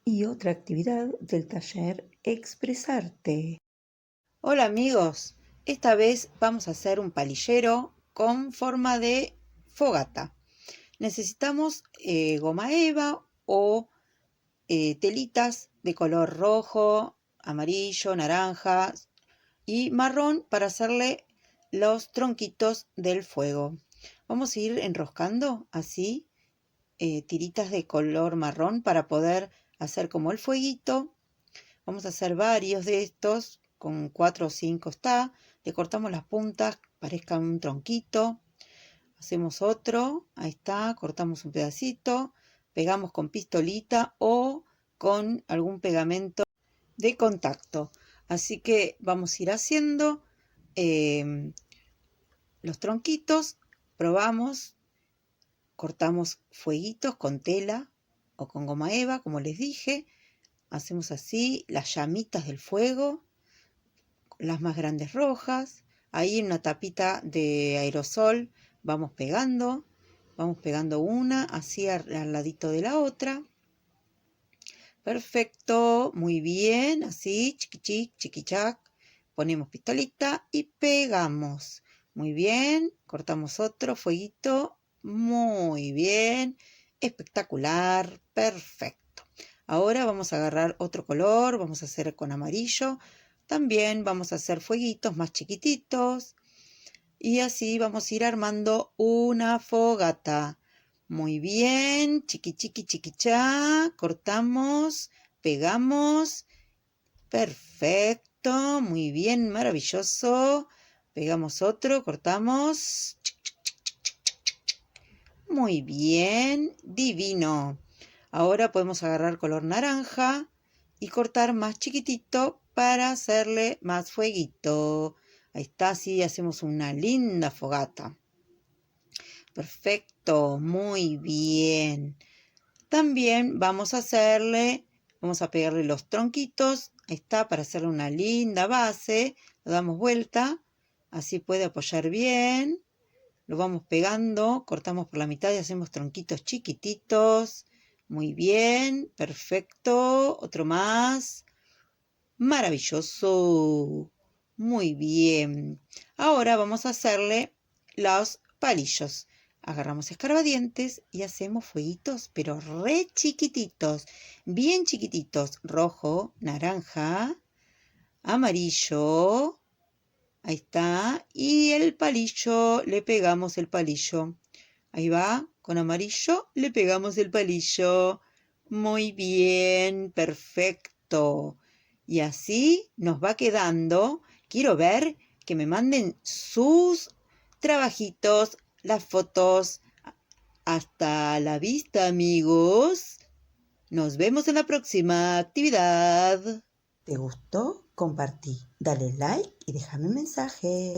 y otra actividad del taller Expresarte. Hola amigos, esta vez vamos a hacer un palillero con forma de fogata. Necesitamos goma eva o telitas de color rojo, amarillo, naranja y marrón para hacerle los tronquitos del fuego. Vamos a ir enroscando así tiritas de color marrón para poder hacer como el fueguito. Vamos a hacer varios de estos, con 4 o 5 está. Le cortamos las puntas, parezca un tronquito. Hacemos otro, ahí está, cortamos un pedacito, pegamos con pistolita o con algún pegamento de contacto. Así que vamos a ir haciendo los tronquitos, probamos, cortamos fueguitos con tela o con goma eva, como les dije. Hacemos así las llamitas del fuego, las más grandes rojas. Ahí en una tapita de aerosol vamos pegando una así al ladito de la otra. Perfecto, muy bien, así, chiquichic, chiquichac. Ponemos pistolita y pegamos. Muy bien, cortamos otro fueguito. Muy bien, espectacular, perfecto. Ahora vamos a agarrar otro color, vamos a hacer con amarillo. También vamos a hacer fueguitos más chiquititos. Y así vamos a ir armando una fogata. Muy bien, chiqui chiqui chiquichá, cortamos, pegamos, perfecto, muy bien, maravilloso. Pegamos otro, cortamos, muy bien, divino. Ahora podemos agarrar color naranja y cortar más chiquitito para hacerle más fueguito. Ahí está, así hacemos una linda fogata. Perfecto, muy bien. También vamos a pegarle los tronquitos. Ahí está, para hacerle una linda base. Lo damos vuelta, así puede apoyar bien. Lo vamos pegando, cortamos por la mitad y hacemos tronquitos chiquititos. Muy bien, perfecto. Otro más. Maravilloso. Muy bien. Ahora vamos a hacerle los palillos. Agarramos escarbadientes y hacemos fueguitos, pero re chiquititos, bien chiquititos. Rojo, naranja, amarillo. Ahí está. Y el palillo, le pegamos el palillo. Ahí va, con amarillo le pegamos el palillo. Muy bien, perfecto. Y así nos va quedando. Quiero ver que me manden sus trabajitos, las fotos. Hasta la vista, amigos. Nos vemos en la próxima actividad. ¿Te gustó? Compartí, dale like y déjame un mensaje.